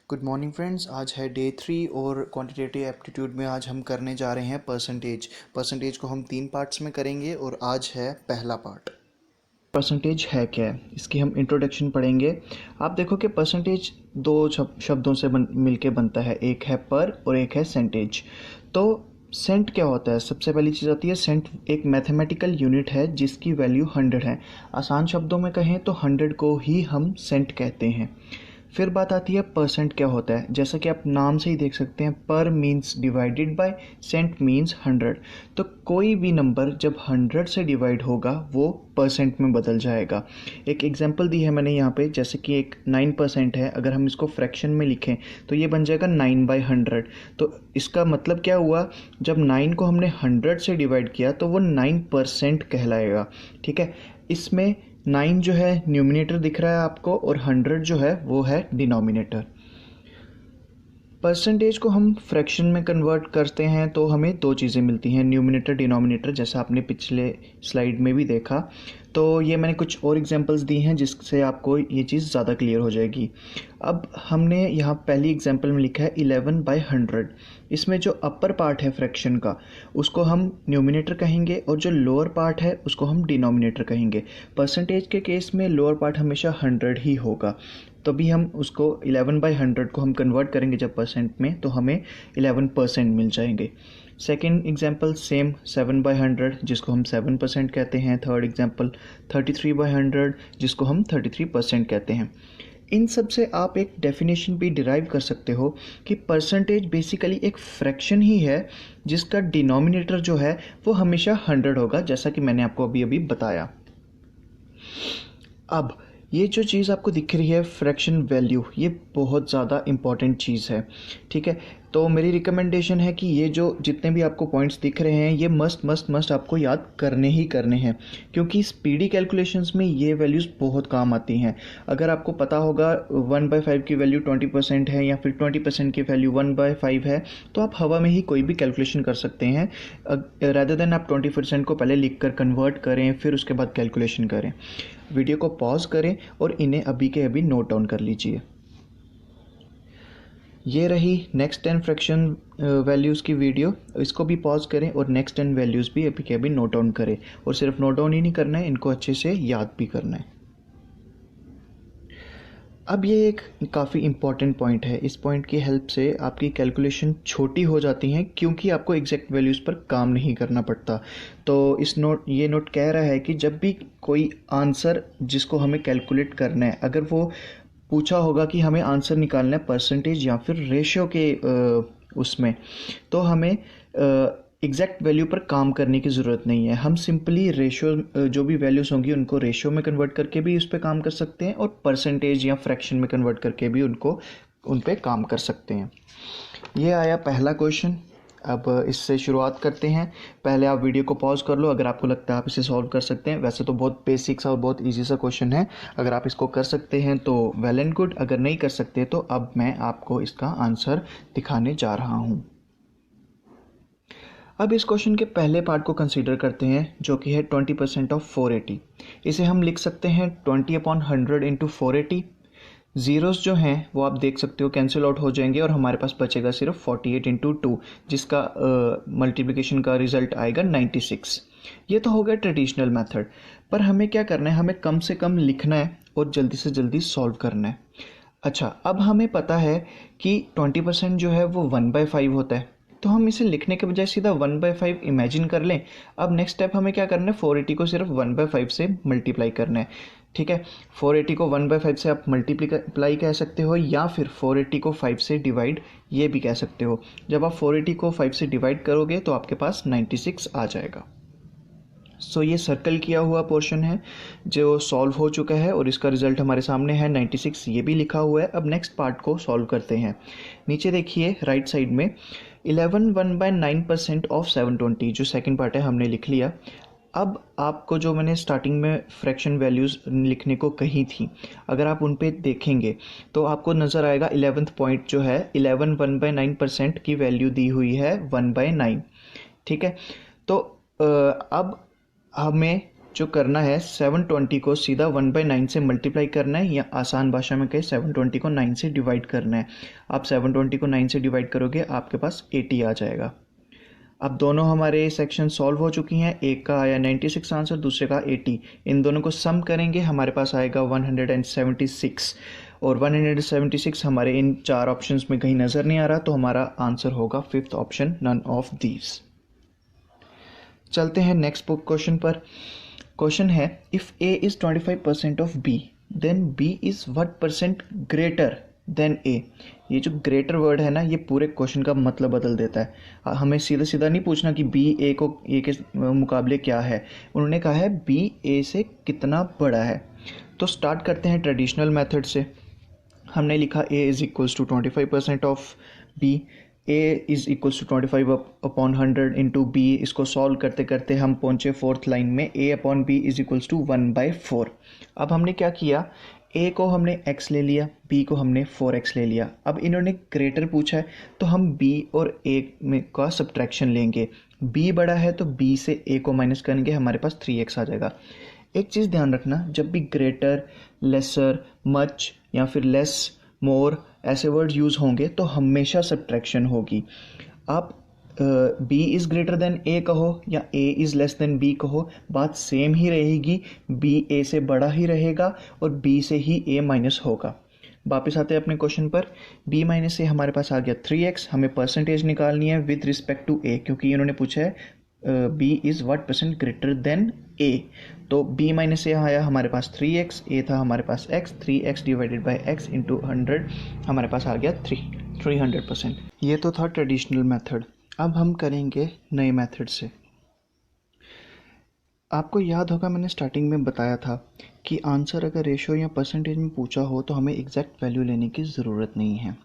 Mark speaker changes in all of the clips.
Speaker 1: Good morning friends. आज है day 3 और क्वांटिटेटिव एप्टीट्यूड में आज हम करने जा रहे हैं परसेंटेज को हम 3 पार्ट्स में करेंगे और आज है पहला पार्ट। परसेंटेज है क्या है, इसकी हम इंट्रोडक्शन पढ़ेंगे। आप देखो कि परसेंटेज दो शब्दों से मिलके बनता है, एक है पर और एक है सेंटेज। तो सेंट क्या होता है? सबसे पहली चीज़ आती है सेंट। एक मैथमेटिकल यूनिट है जिसकी वैल्यू 100 है। आसान शब्दों में कहें तो 100 को ही हम सेंट कहते हैं। फिर बात आती है परसेंट क्या होता है। जैसा कि आप नाम से ही देख सकते हैं, पर means divided by, cent means 100। तो कोई भी नंबर जब 100 से डिवाइड होगा वो परसेंट में बदल जाएगा। एक एग्जांपल दी है मैंने यहाँ पे, जैसे कि एक 9% है। अगर हम इसको फ्रैक्शन में लिखें तो ये बन जाएगा 9/100। तो इसका मतलब क्या हुआ, जब 9 को हमने 100 से डिवाइड किया तो वो 9% कहलाएगा। ठीक है, इसमें 9 जो है न्यूमिनेटर दिख रहा है आपको और 100 जो है वो है डिनोमिनेटर। परसेंटेज को हम फ्रैक्शन में कन्वर्ट करते हैं तो हमें दो चीज़ें मिलती हैं, न्यूमिनेटर डिनोमिनेटर, जैसा आपने पिछले स्लाइड में भी देखा। तो ये मैंने कुछ और एग्जांपल्स दी हैं जिससे आपको ये चीज़ ज़्यादा क्लियर हो जाएगी। अब हमने यहाँ पहली एग्जांपल में लिखा है 11/100। इसमें जो अपर पार्ट है फ्रैक्शन का उसको हम न्यूमिनेटर कहेंगे और जो लोअर पार्ट है उसको हम डिनोमिनेटर कहेंगे। परसेंटेज के केस में लोअर पार्ट हमेशा 100 ही होगा। तभी हम उसको 11/100 को हम कन्वर्ट करेंगे जब परसेंट में, तो हमें 11% मिल जाएंगे। सेकेंड एग्जाम्पल सेम 7/100 जिसको हम 7% कहते हैं। थर्ड एग्जाम्पल 33/100 जिसको हम 33% कहते हैं। इन सब से आप एक डेफिनेशन भी डिराइव कर सकते हो कि परसेंटेज बेसिकली एक फ्रैक्शन ही है जिसका डिनोमिनेटर जो है वो हमेशा 100 होगा, जैसा कि मैंने आपको अभी अभी बताया। अब ये जो चीज़ आपको दिख रही है फ्रैक्शन वैल्यू, ये बहुत ज़्यादा इम्पॉर्टेंट चीज़ है। ठीक है, तो मेरी रिकमेंडेशन है कि ये जो जितने भी आपको पॉइंट्स दिख रहे हैं ये मस्ट आपको याद करने ही करने हैं, क्योंकि स्पीडी कैलकुलेशंस में ये वैल्यूज़ बहुत काम आती हैं। अगर आपको पता होगा 1/5 की वैल्यू 20% है या फिर 20% की वैल्यू 1/5 है, तो आप हवा में ही कोई भी कैलकुलेशन कर सकते हैं, रादर देन आप 20% को पहले लिख कर कन्वर्ट करें फिर उसके बाद कैलकुलेशन करें। वीडियो को पॉज करें और इन्हें अभी के अभी नोट डाउन कर लीजिए। ये रही नेक्स्ट 10 फ्रैक्शन वैल्यूज़ की वीडियो। इसको भी पॉज करें और नेक्स्ट 10 वैल्यूज़ भी अभी के अभी नोट डाउन करें। और सिर्फ नोट डाउन ही नहीं करना है, इनको अच्छे से याद भी करना है। अब ये एक काफ़ी इम्पॉर्टेंट पॉइंट है। इस पॉइंट की हेल्प से आपकी कैलकुलेशन छोटी हो जाती हैं क्योंकि आपको एग्जैक्ट वैल्यूज़ पर काम नहीं करना पड़ता। तो ये नोट कह रहा है कि जब भी कोई आंसर जिसको हमें कैलकुलेट करना है, अगर वो पूछा होगा कि हमें आंसर निकालना है परसेंटेज या फिर रेशियो के उसमें, तो हमें एग्जैक्ट वैल्यू पर काम करने की ज़रूरत नहीं है। हम सिंपली रेशियो जो भी वैल्यूज़ होंगी उनको रेशियो में कन्वर्ट करके भी उस पर काम कर सकते हैं और परसेंटेज या फ्रैक्शन में कन्वर्ट करके भी उन पर काम कर सकते हैं। ये आया पहला क्वेश्चन। अब इससे शुरुआत करते हैं। पहले आप वीडियो को पॉज कर लो अगर आपको लगता है आप इसे सॉल्व कर सकते हैं। वैसे तो बहुत बेसिक सा और बहुत इजी सा क्वेश्चन है। अगर आप इसको कर सकते हैं तो वेल एंड गुड, अगर नहीं कर सकते तो अब मैं आपको इसका आंसर दिखाने जा रहा हूँ। अब इस क्वेश्चन के पहले पार्ट को कंसीडर करते हैं जो कि है 20% ऑफ 480। इसे हम लिख सकते हैं 20/100 इंटू 480। ज़ीरोज़ जो हैं वो आप देख सकते हो कैंसिल आउट हो जाएंगे और हमारे पास बचेगा सिर्फ 48 इंटू 2, जिसका मल्टीप्लिकेशन का रिजल्ट आएगा 96। ये तो हो गया ट्रेडिशनल मेथड। पर हमें क्या करना है, हमें कम से कम लिखना है और जल्दी से जल्दी सॉल्व करना है। अच्छा, अब हमें पता है कि 20% जो है वो 1/5 होता है, तो हम इसे लिखने के बजाय सीधा 1/5 इमेजिन कर लें। अब नेक्स्ट स्टेप हमें क्या करना है, 480 को सिर्फ 1/5 से मल्टीप्लाई करना है। ठीक है, 480 को 1/5 से आप मल्टीप्लाई कह सकते हो या फिर 480 को 5 से डिवाइड ये भी कह सकते हो। जब आप 480 को 5 से डिवाइड करोगे तो आपके पास 96 आ जाएगा। सो ये सर्कल किया हुआ पोर्शन है जो सॉल्व हो चुका है और इसका रिजल्ट हमारे सामने है 96, ये भी लिखा हुआ है। अब नेक्स्ट पार्ट को सॉल्व करते हैं। नीचे देखिए राइट साइड में 11 1/9% ऑफ 720, जो सेकंड पार्ट है हमने लिख लिया। अब आपको जो मैंने स्टार्टिंग में फ्रैक्शन वैल्यूज़ लिखने को कही थी, अगर आप उन पे देखेंगे तो आपको नज़र आएगा 11th पॉइंट जो है 11 1/9% की वैल्यू दी हुई है 1/9। ठीक है, तो अब हमें जो करना है 720 को सीधा 1/9 से मल्टीप्लाई करना है, या आसान भाषा में कहे 720 को 9 से डिवाइड करना है। आप 720 को 9 से डिवाइड करोगे आपके पास 80 आ जाएगा। अब दोनों हमारे सेक्शन सॉल्व हो चुकी हैं, एक का आया 96 आंसर, दूसरे का 80। इन दोनों को सम करेंगे हमारे पास आएगा 176, और 176 हमारे इन चार ऑप्शंस में कहीं नज़र नहीं आ रहा, तो हमारा आंसर होगा fifth option, none of these. चलते हैं नेक्स्ट बुक क्वेश्चन पर। क्वेश्चन है if A is 25% of B then B is what percent greater than A. ये जो ग्रेटर वर्ड है ना, ये पूरे क्वेश्चन का मतलब बदल देता है। हमें सीधा सीधा नहीं पूछना कि बी ए के मुकाबले क्या है, उन्होंने कहा है बी ए से कितना बड़ा है। तो स्टार्ट करते हैं ट्रेडिशनल मेथड से। हमने लिखा a is equals to 25% of b, a is equals to 25/100 into B. इसको सॉल्व करते करते हम पहुँचे फोर्थ लाइन में, a/b इज़ इक्वल्स टू 1/4। अब हमने क्या किया, a को हमने x ले लिया, b को हमने 4x ले लिया। अब इन्होंने ग्रेटर पूछा है तो हम b और a में का सब्ट्रैक्शन लेंगे। b बड़ा है तो b से a को माइनस करेंगे, हमारे पास 3x आ जाएगा। एक चीज़ ध्यान रखना, जब भी ग्रेटर, लेसर, मच या फिर लेस, मोर ऐसे वर्ड यूज़ होंगे तो हमेशा सब्ट्रैक्शन होगी। आप b is greater than a कहो या a is less than b कहो, बात सेम ही रहेगी। b a से बड़ा ही रहेगा और b से ही a माइनस होगा। वापस आते हैं अपने क्वेश्चन पर। b माइनस a हमारे पास आ गया 3x। हमें परसेंटेज निकालनी है विद रिस्पेक्ट टू a, क्योंकि इन्होंने पूछा है b is what percent greater then a। तो b माइनस a आया हमारे पास 3x, a था हमारे पास x, 3x divided by x into 100 हमारे पास आ गया 300%। ये तो था ट्रेडिशनल मेथड। अब हम करेंगे नए मेथड से। आपको याद होगा मैंने स्टार्टिंग में बताया था कि आंसर अगर रेशो या परसेंटेज में पूछा हो तो हमें एग्जैक्ट वैल्यू लेने की ज़रूरत नहीं है।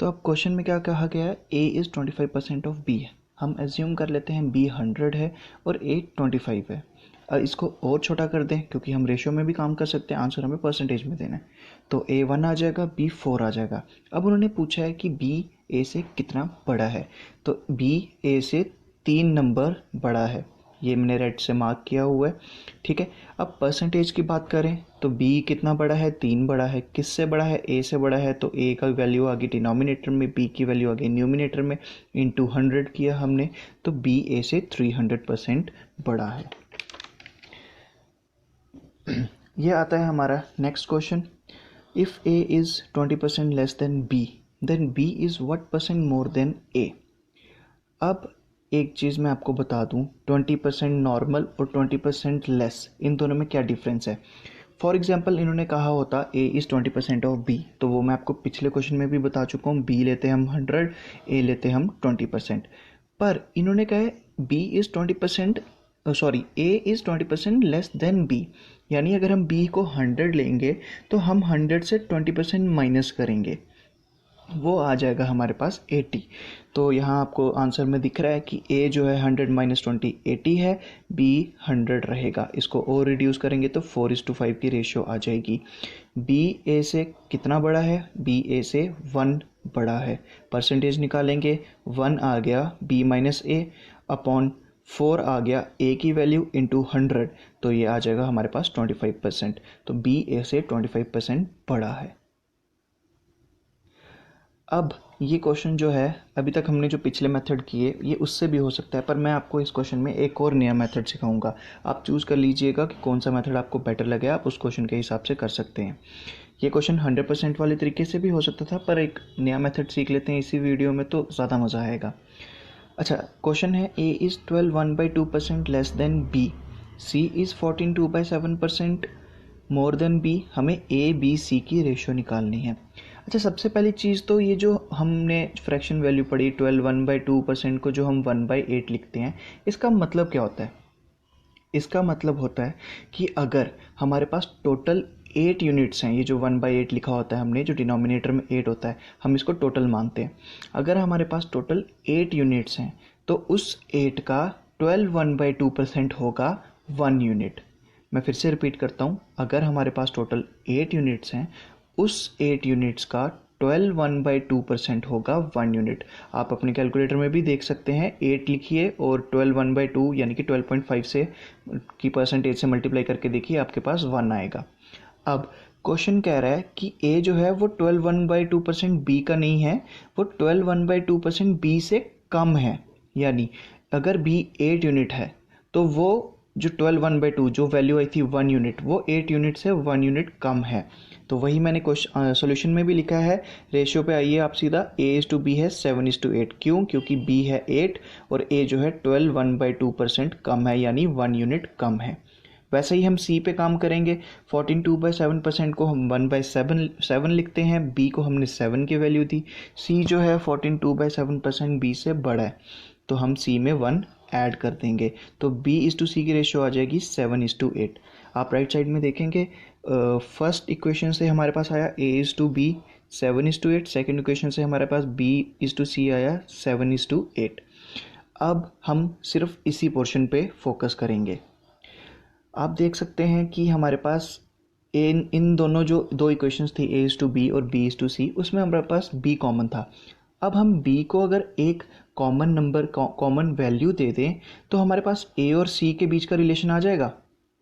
Speaker 1: तो अब क्वेश्चन में क्या कहा गया है, a इज़ 25% ऑफ b है। हम एज्यूम कर लेते हैं b 100 है और a 25 है। इसको और छोटा कर दें, क्योंकि हम रेशो में भी काम कर सकते हैं, आंसर हमें परसेंटेज में देना है। तो a 1 आ जाएगा, b 4 आ जाएगा। अब उन्होंने पूछा है कि b a से कितना बड़ा है, तो b a से 3 नंबर बड़ा है, ये मैंने रेड से मार्क किया हुआ है, ठीक है। अब परसेंटेज की बात करें तो b कितना बड़ा है, 3 बड़ा है। किससे बड़ा है, a से बड़ा है, तो a का वैल्यू आ गई डिनोमिनेटर में, b की वैल्यू आ गई न्यूमिनेटर में, इंटू 100 किया हमने, तो b a से 300% बड़ा है। ये आता है हमारा next question. If a is 20% less than b then b is what percent more than a। अब एक चीज़ मैं आपको बता दूं, 20% नॉर्मल और 20% लेस, इन दोनों में क्या डिफरेंस है। फॉर एग्जांपल इन्होंने कहा होता a इज़ 20% ऑफ b, तो वो मैं आपको पिछले क्वेश्चन में भी बता चुका हूँ, b लेते हम 100, a लेते हम 20%। पर इन्होंने कहा है b is 20%, sorry a is 20% less than b, यानी अगर हम b को 100 लेंगे तो हम 100 से 20% माइनस करेंगे, वो आ जाएगा हमारे पास 80। तो यहाँ आपको आंसर में दिख रहा है कि a जो है 100 माइनस 20 80 है, b 100 रहेगा। इसको और रिड्यूस करेंगे तो 4:5 की रेशियो आ जाएगी। b a से कितना बड़ा है, b a से 1 बड़ा है। परसेंटेज निकालेंगे, 1 आ गया b माइनस a अपॉन 4 आ गया a की वैल्यू इंटू 100, तो ये आ जाएगा हमारे पास 25%। तो b a से 25% बड़ा है। अब ये क्वेश्चन जो है, अभी तक हमने जो पिछले मेथड किए ये उससे भी हो सकता है, पर मैं आपको इस क्वेश्चन में एक और नया मेथड सिखाऊंगा। आप चूज़ कर लीजिएगा कि कौन सा मेथड आपको बेटर लगे, आप उस क्वेश्चन के हिसाब से कर सकते हैं। ये क्वेश्चन 100% वाले तरीके से भी हो सकता था, पर एक नया मेथड सीख लेते हैं इसी वीडियो में तो ज़्यादा मज़ा आएगा। अच्छा, क्वेश्चन है a is 12 1/2% less than b, c is 14 2/7% more than b। हमें a b c की रेशियो निकालनी है। अच्छा, सबसे पहली चीज़ तो ये जो हमने फ्रैक्शन वैल्यू पढ़ी 12 1/2% को जो हम 1/8 लिखते हैं, इसका मतलब क्या होता है। इसका मतलब होता है कि अगर हमारे पास टोटल 8 यूनिट्स हैं, ये जो 1/8 लिखा होता है हमने, जो डिनोमिनेटर में 8 होता है, हम इसको टोटल मानते हैं। अगर हमारे पास टोटल 8 यूनिट्स हैं तो उस 8 का 12 1/2% होगा 1 यूनिट। मैं फिर से रिपीट करता हूँ, अगर हमारे पास टोटल 8 यूनिट्स हैं, उस 8 यूनिट्स का 12 1/2% होगा 1 यूनिट। आप अपने कैलकुलेटर में भी देख सकते हैं, 8 लिखिए और 12 1/2 यानी कि 12.5 से की परसेंटेज से मल्टीप्लाई करके देखिए, आपके पास 1 आएगा। अब क्वेश्चन कह रहा है कि ए जो है वो 12 1/2% बी का नहीं है, वो 12 1/2% बी से कम है। यानी अगर बी 8 यूनिट है तो वो जो 12 1/2 जो वैल्यू आई थी 1 यूनिट, वो 8 यूनिट से 1 यूनिट कम है। तो वही मैंने सॉल्यूशन में भी लिखा है। रेशियो पे आइए आप सीधा, A/B है 7:8। क्यों? क्योंकि B है 8 और A जो है 12 1/2% कम है, यानी 1 यूनिट कम है। वैसे ही हम C पे काम करेंगे। 14 2/7% को हम 1/7 लिखते हैं, B को हमने 7 की वैल्यू दी। C जो है 14 2/7% B से बड़ा है, तो हम C में 1 ऐड कर देंगे, तो B/C की रेशियो आ जाएगी 7:8। आप राइट साइड में देखेंगे, फर्स्ट इक्वेशन से हमारे पास आया A/B 7:8, सेकेंड इक्वेशन से हमारे पास B/C आया 7:8। अब हम सिर्फ इसी पोर्शन पे फोकस करेंगे। आप देख सकते हैं कि हमारे पास इन दोनों जो दो इक्वेशंस थी A/B और B/C, उसमें हमारे पास B कॉमन था। अब हम B को अगर एक कॉमन नंबर कॉमन वैल्यू दे दें तो हमारे पास A और C के बीच का रिलेशन आ जाएगा,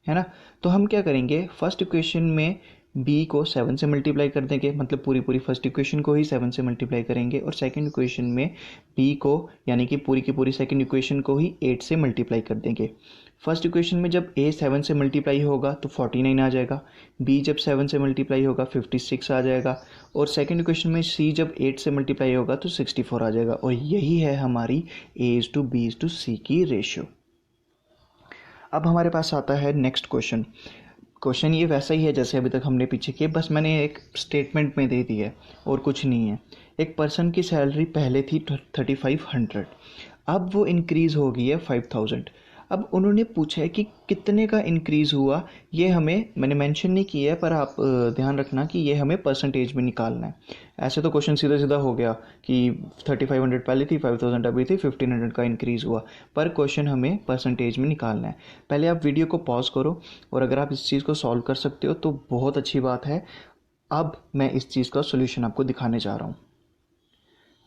Speaker 1: है ना। तो हम क्या करेंगे, फर्स्ट इक्वेशन में B को 7 से मल्टीप्लाई कर देंगे, मतलब पूरी फर्स्ट इक्वेशन को ही 7 से मल्टीप्लाई करेंगे, और सेकंड इक्वेशन में B को यानी कि पूरी की पूरी सेकंड इक्वेशन को ही 8 से मल्टीप्लाई कर देंगे। फर्स्ट इक्वेशन में जब A 7 से मल्टीप्लाई होगा तो 49 आ जाएगा, B जब 7 से मल्टीप्लाई होगा 56 आ जाएगा, और सेकंड इक्वेशन में C जब 8 से मल्टीप्लाई होगा तो 64 आ जाएगा। और यही है हमारी A/B/C की रेशियो। अब हमारे पास आता है नेक्स्ट क्वेश्चन। क्वेश्चन ये वैसा ही है जैसे अभी तक हमने पीछे किए, बस मैंने एक स्टेटमेंट में दे दी है और कुछ नहीं है। एक पर्सन की सैलरी पहले थी 3500, अब वो इंक्रीज़ हो गई है 5000। अब उन्होंने पूछा है कि कितने का इंक्रीज़ हुआ, ये मैंने मेंशन नहीं किया है, पर आप ध्यान रखना कि ये हमें परसेंटेज में निकालना है। ऐसे तो क्वेश्चन सीधा सीधा हो गया कि 3500 पहले थी, 5000 अभी थी, 1500 का इंक्रीज़ हुआ, पर क्वेश्चन हमें परसेंटेज में निकालना है। पहले आप वीडियो को पॉज करो, और अगर आप इस चीज़ को सॉल्व कर सकते हो तो बहुत अच्छी बात है। अब मैं इस चीज़ का सोल्यूशन आपको दिखाने जा रहा हूँ।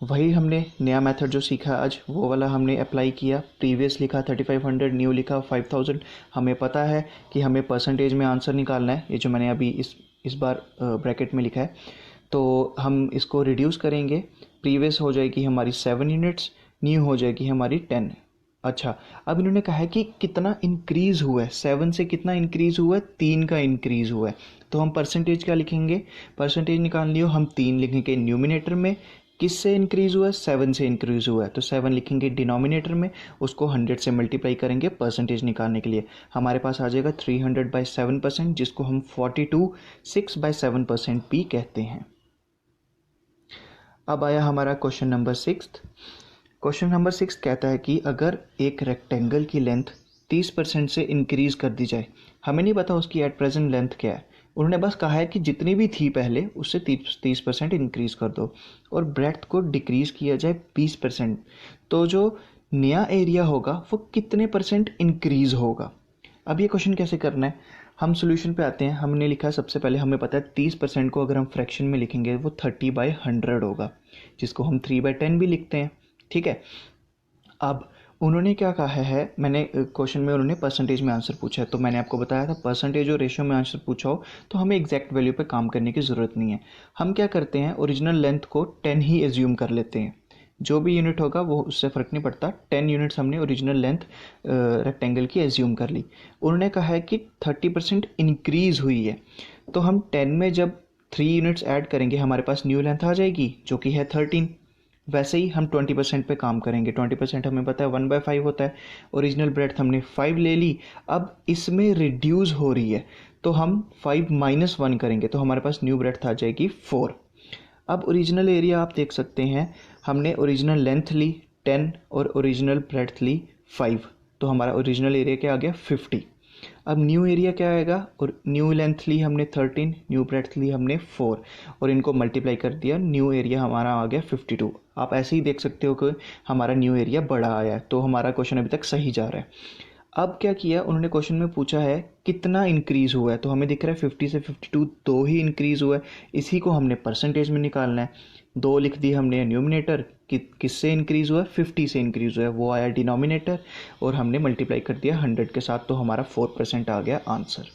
Speaker 1: वही हमने नया मेथड जो सीखा आज, वो वाला हमने अप्लाई किया। प्रीवियस लिखा 3500, न्यू लिखा 5000। हमें पता है कि हमें परसेंटेज में आंसर निकालना है, ये जो मैंने अभी इस बार ब्रैकेट में लिखा है। तो हम इसको रिड्यूस करेंगे, प्रीवियस हो जाएगी हमारी 7 यूनिट्स, न्यू हो जाएगी हमारी 10। अच्छा, अब इन्होंने कहा है कि कितना इंक्रीज़ हुआ है, 7 से कितना इंक्रीज़ हुआ है, 3 का इंक्रीज़ हुआ है। तो हम परसेंटेज क्या लिखेंगे, परसेंटेज निकालनी हो हम 3 लिखेंगे न्यूमिनेटर में। किससे इंक्रीज़ हुआ है, 7 से इंक्रीज़ हुआ है, तो 7 लिखेंगे डिनोमिनेटर में, उसको 100 से मल्टीप्लाई करेंगे परसेंटेज निकालने के लिए। हमारे पास आ जाएगा 300/7%, जिसको हम 42 6/7% भी कहते हैं। अब आया हमारा क्वेश्चन नंबर 6। क्वेश्चन नंबर 6 कहता है कि अगर एक रेक्टेंगल की लेंथ 30% से इंक्रीज़ कर दी जाए, हमें नहीं पता उसकी एट प्रेजेंट लेंथ क्या है, उन्होंने बस कहा है कि जितनी भी थी पहले उससे 30% इंक्रीज़ कर दो, और ब्रेड्थ को डिक्रीज़ किया जाए 20%, तो जो नया एरिया होगा वो कितने परसेंट इंक्रीज़ होगा। अब ये क्वेश्चन कैसे करना है, हम सोल्यूशन पे आते हैं। हमने लिखा सबसे पहले, हमें पता है 30% को अगर हम फ्रैक्शन में लिखेंगे वो 30/100 होगा, जिसको हम 3/10 भी लिखते हैं, ठीक है। अब उन्होंने क्या कहा है, मैंने क्वेश्चन में उन्होंने परसेंटेज में आंसर पूछा है, तो मैंने आपको बताया था परसेंटेज और रेशियो में आंसर पूछा हो तो हमें एग्जैक्ट वैल्यू पे काम करने की ज़रूरत नहीं है। हम क्या करते हैं, ओरिजिनल लेंथ को 10 ही एज्यूम कर लेते हैं, जो भी यूनिट होगा वो उससे फ़र्क नहीं पड़ता। 10 यूनिट्स हमने ओरिजिनल लेंथ रेक्टेंगल की एज्यूम कर ली। उन्होंने कहा है कि 30% इंक्रीज़ हुई है, तो हम 10 में जब 3 यूनिट्स ऐड करेंगे हमारे पास न्यू लेंथ आ जाएगी जो कि है 13। वैसे ही हम 20% पे काम करेंगे। 20% हमें पता है 1/5 होता है। ओरिजिनल ब्रेड्थ हमने 5 ले ली, अब इसमें रिड्यूस हो रही है तो हम 5 - 1 करेंगे, तो हमारे पास न्यू ब्रेड्थ आ जाएगी 4। अब ओरिजिनल एरिया आप देख सकते हैं, हमने ओरिजिनल लेंथ ली 10 और ओरिजिनल ब्रेड्थ ली 5, तो हमारा ओरिजिनल एरिया क्या आ गया 50। अब न्यू एरिया क्या आएगा, और न्यू लेंथ ली हमने 13, न्यू ब्रेड्थ ली हमने 4, और इनको मल्टीप्लाई कर दिया, न्यू एरिया हमारा आ गया 52। आप ऐसे ही देख सकते हो कि हमारा न्यू एरिया बड़ा आया है, तो हमारा क्वेश्चन अभी तक सही जा रहा है। अब क्या किया उन्होंने, क्वेश्चन में पूछा है कितना इंक्रीज़ हुआ है, तो हमें दिख रहा है 50 से 52 दो ही इंक्रीज़ हुआ है। इसी को हमने परसेंटेज में निकालना है। दो लिख दी हमने न्यूमिनेटर, किससे इंक्रीज़ हुआ है, 50 से इंक्रीज़ हुआ है, वो आया डिनोमिनेटर, और हमने मल्टीप्लाई कर दिया 100 के साथ, तो हमारा 4% आ गया आंसर।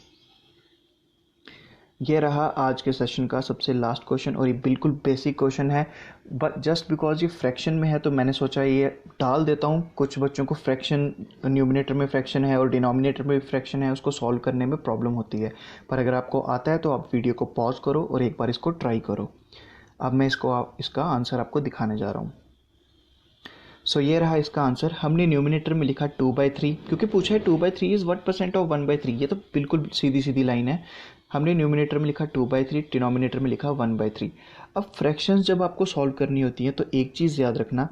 Speaker 1: ये रहा आज के सेशन का सबसे लास्ट क्वेश्चन, और ये बिल्कुल बेसिक क्वेश्चन है, बट जस्ट बिकॉज ये फ्रैक्शन में है तो मैंने सोचा ये डाल देता हूँ। कुछ बच्चों को फ्रैक्शन, न्यूमिनेटर में फ्रैक्शन है और डिनोमिनेटर में भी फ्रैक्शन है, उसको सॉल्व करने में प्रॉब्लम होती है। पर अगर आपको आता है तो आप वीडियो को पॉज करो और एक बार इसको ट्राई करो। अब मैं इसका आंसर आपको दिखाने जा रहा हूँ। सो ये रहा इसका आंसर। हमने न्यूमिनेटर में लिखा 2/3, क्योंकि पूछा है 2/3 इज़ व्हाट परसेंट ऑफ 1/3, ये तो बिल्कुल सीधी सीधी लाइन है। हमने न्यूमिनेटर में लिखा 2/3, डिनोमिनेटर में लिखा 1/3। अब फ्रैक्शंस जब आपको सॉल्व करनी होती है तो एक चीज़ याद रखना,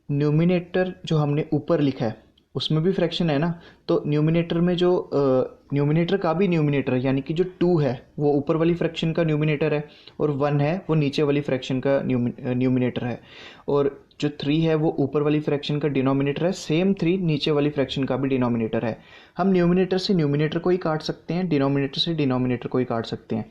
Speaker 1: न्यूमिनेटर जो हमने ऊपर लिखा है उसमें भी फ्रैक्शन है ना, तो न्यूमिनेटर में जो न्यूमिनेटर का भी न्यूमिनेटर यानी कि जो 2 है वो ऊपर वाली फ्रैक्शन का न्यूमिनेटर है, और 1 है वो नीचे वाली फ्रैक्शन का न्यूमिनेटर है, और जो 3 है वो ऊपर वाली फ्रैक्शन का डिनोमिनेटर है, सेम 3 नीचे वाली फ्रैक्शन का भी डिनोमिनेटर है। हम न्यूमिनेटर से न्यूमिनेटर को ही काट सकते हैं, डिनोमिनेटर से डिनोमिनेटर को ही काट सकते हैं।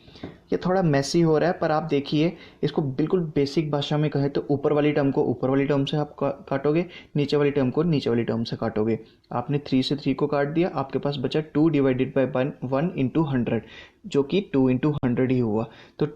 Speaker 1: ये थोड़ा मैसी हो रहा है, पर आप देखिए इसको बिल्कुल बेसिक भाषा में कहें तो ऊपर वाली टर्म को ऊपर वाली टर्म से आप काटोगे, नीचे वाली टर्म को नीचे वाली टर्म से काटोगे। आपने 3 से 3 को काट दिया, आपके पास बचा 2 डिवाइडेड बाई 1 इंटू 100, जो कि 2 इंटू 100 ही हुआ। तो